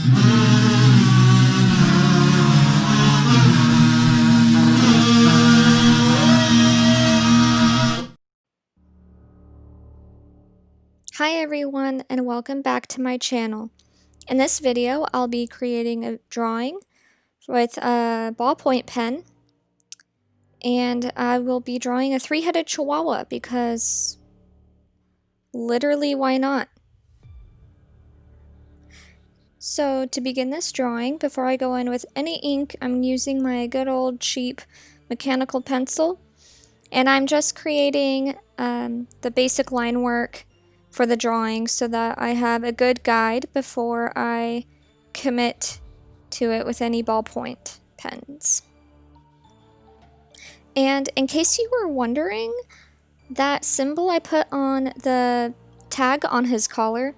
Hi everyone, and welcome back to my channel. In this video, I'll be creating a drawing with a ballpoint pen, and I will be drawing a three-headed Chihuahua because literally why not? So to begin this drawing, before I go in with any ink, I'm using my good old cheap mechanical pencil, and I'm just creating the basic line work for the drawing so that I have a good guide before I commit to it with any ballpoint pens. And in case you were wondering, that symbol I put on the tag on his collar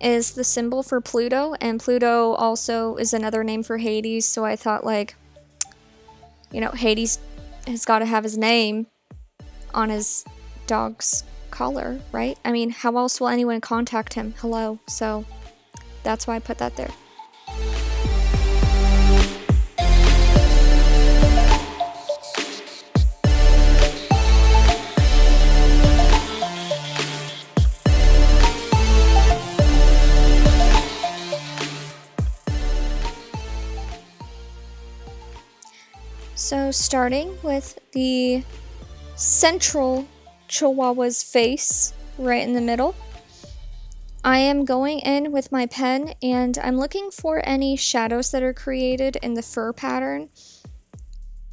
is the symbol for Pluto, and Pluto also is another name for Hades, so I thought, like, you know, Hades has got to have his name on his dog's collar, right? I mean, how else will anyone contact him? Hello. So that's why I put that there. So starting with the central Chihuahua's face right in the middle, I am going in with my pen and I'm looking for any shadows that are created in the fur pattern.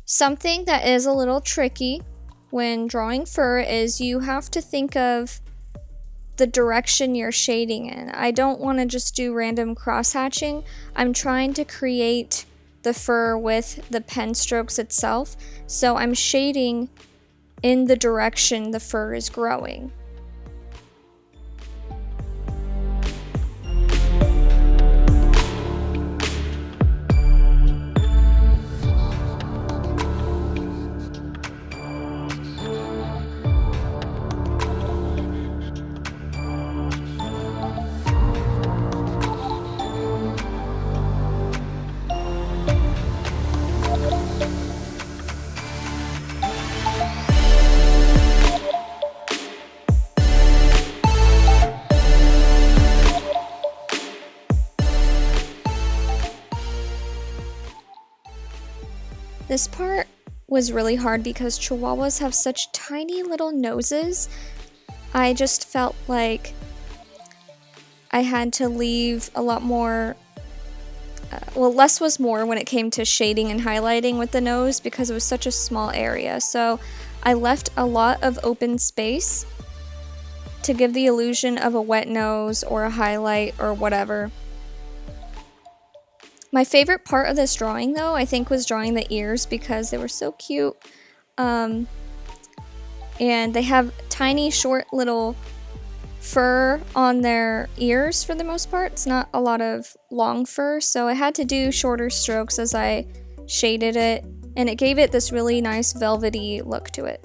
Something that is a little tricky when drawing fur is you have to think of the direction you're shading in. I don't want to just do random cross-hatching. I'm trying to create the fur with the pen strokes itself, so I'm shading in the direction the fur is growing. This part was really hard because Chihuahuas have such tiny little noses. I just felt like I had to leave a lot more, well, less was more when it came to shading and highlighting with the nose because it was such a small area. So I left a lot of open space to give the illusion of a wet nose or a highlight or whatever. My favorite part of this drawing, though, I think was drawing the ears because they were so cute. And they have tiny, short little fur on their ears for the most part. It's not a lot of long fur, so I had to do shorter strokes as I shaded it, and it gave it this really nice velvety look to it.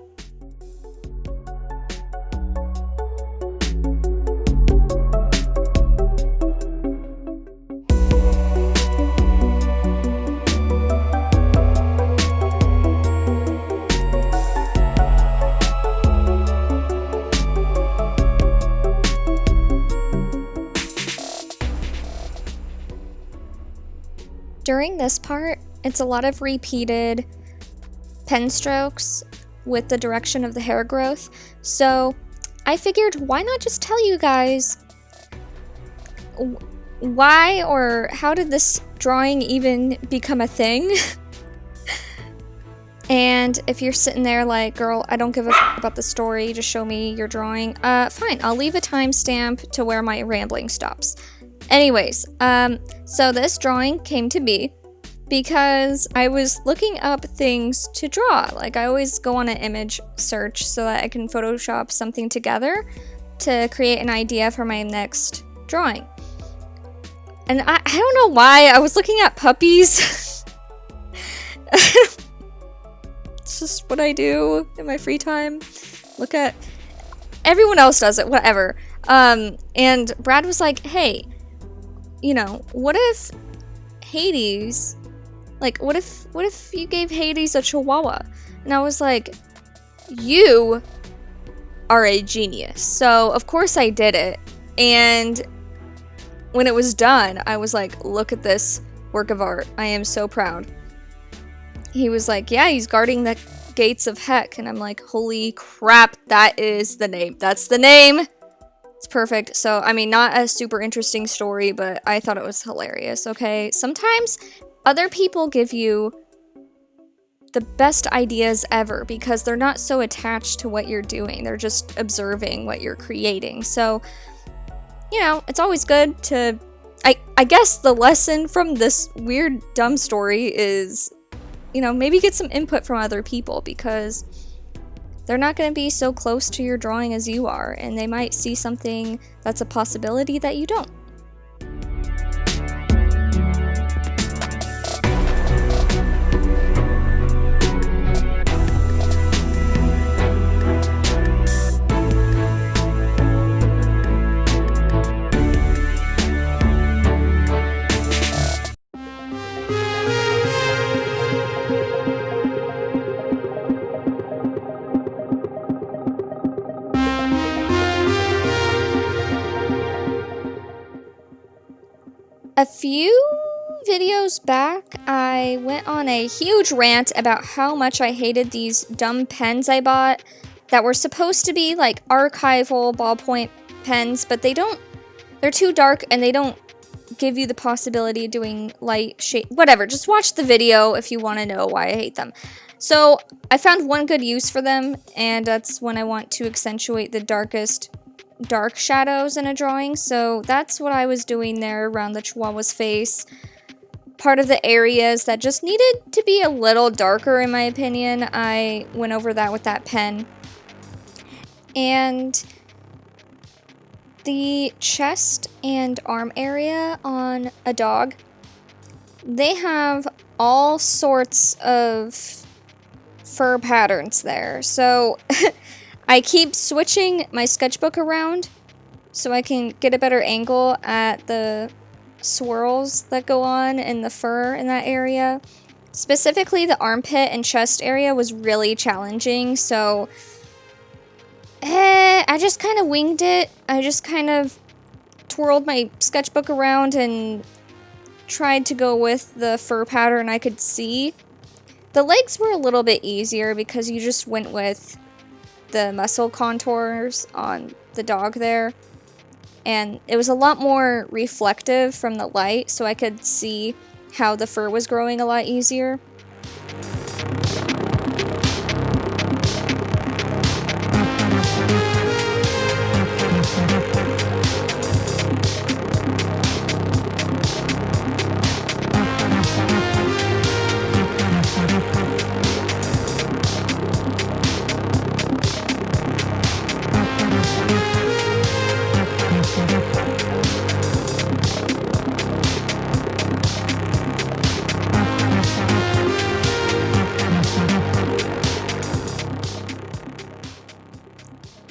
During this part, it's a lot of repeated pen strokes with the direction of the hair growth, so I figured why not just tell you guys why or how did this drawing even become a thing? And if you're sitting there like, girl, I don't give a f about the story, just show me your drawing, fine, I'll leave a timestamp to where my rambling stops. Anyways, so this drawing came to be because I was looking up things to draw. Like, I always go on an image search so that I can Photoshop something together to create an idea for my next drawing. And I don't know why, I was looking at puppies. It's just what I do in my free time. Look at... everyone else does it, whatever. And Brad was like, hey, you know, what if Hades, like, what if you gave Hades a Chihuahua? And I was like, you are a genius. So of course I did it. And when it was done, I was like, look at this work of art. I am so proud. He was like, yeah, he's guarding the gates of heck. And I'm like, holy crap, that is the name. That's the name. It's perfect. So, I mean, not a super interesting story, but I thought it was hilarious, okay? Sometimes other people give you the best ideas ever because they're not so attached to what you're doing. They're just observing what you're creating. So, you know, it's always good to... I guess the lesson from this weird, dumb story is, you know, maybe get some input from other people because they're not going to be so close to your drawing as you are, and they might see something that's a possibility that you don't. A few videos back, I went on a huge rant about how much I hated these dumb pens I bought that were supposed to be like archival ballpoint pens, but they're too dark and they don't give you the possibility of doing light shade, whatever. Just watch the video if you want to know why I hate them. So I found one good use for them, and that's when I want to accentuate the dark shadows in a drawing. So that's what I was doing there around the Chihuahua's face. Part of the areas that just needed to be a little darker, in my opinion, I went over that with that pen. And the chest and arm area on a dog, they have all sorts of fur patterns there. So I keep switching my sketchbook around so I can get a better angle at the swirls that go on in the fur in that area. Specifically, the armpit and chest area was really challenging, so I just kind of winged it. I just kind of twirled my sketchbook around and tried to go with the fur pattern I could see. The legs were a little bit easier because you just went with the muscle contours on the dog there, and it was a lot more reflective from the light, so I could see how the fur was growing a lot easier.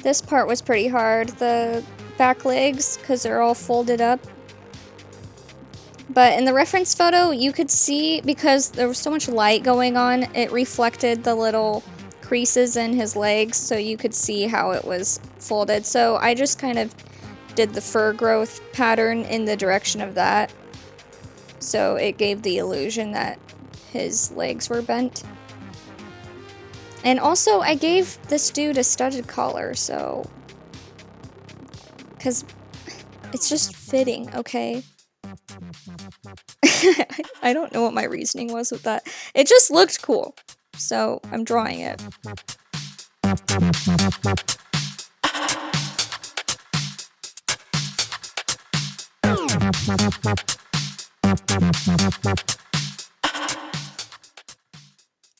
This part was pretty hard, the back legs, because they're all folded up. But in the reference photo, you could see, because there was so much light going on, it reflected the little creases in his legs, so you could see how it was folded. So I just kind of did the fur growth pattern in the direction of that. So it gave the illusion that his legs were bent. And also, I gave this dude a studded collar, so... because it's just fitting, okay? I don't know what my reasoning was with that. It just looked cool, so I'm drawing it.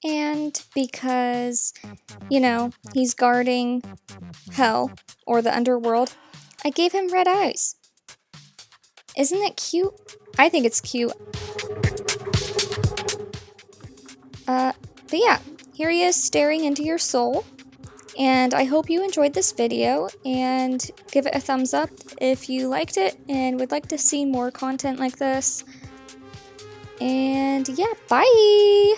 And because, you know, he's guarding hell, or the underworld, I gave him red eyes. Isn't it cute? I think it's cute. But yeah, here he is staring into your soul. And I hope you enjoyed this video, and give it a thumbs up if you liked it and would like to see more content like this. And yeah, bye!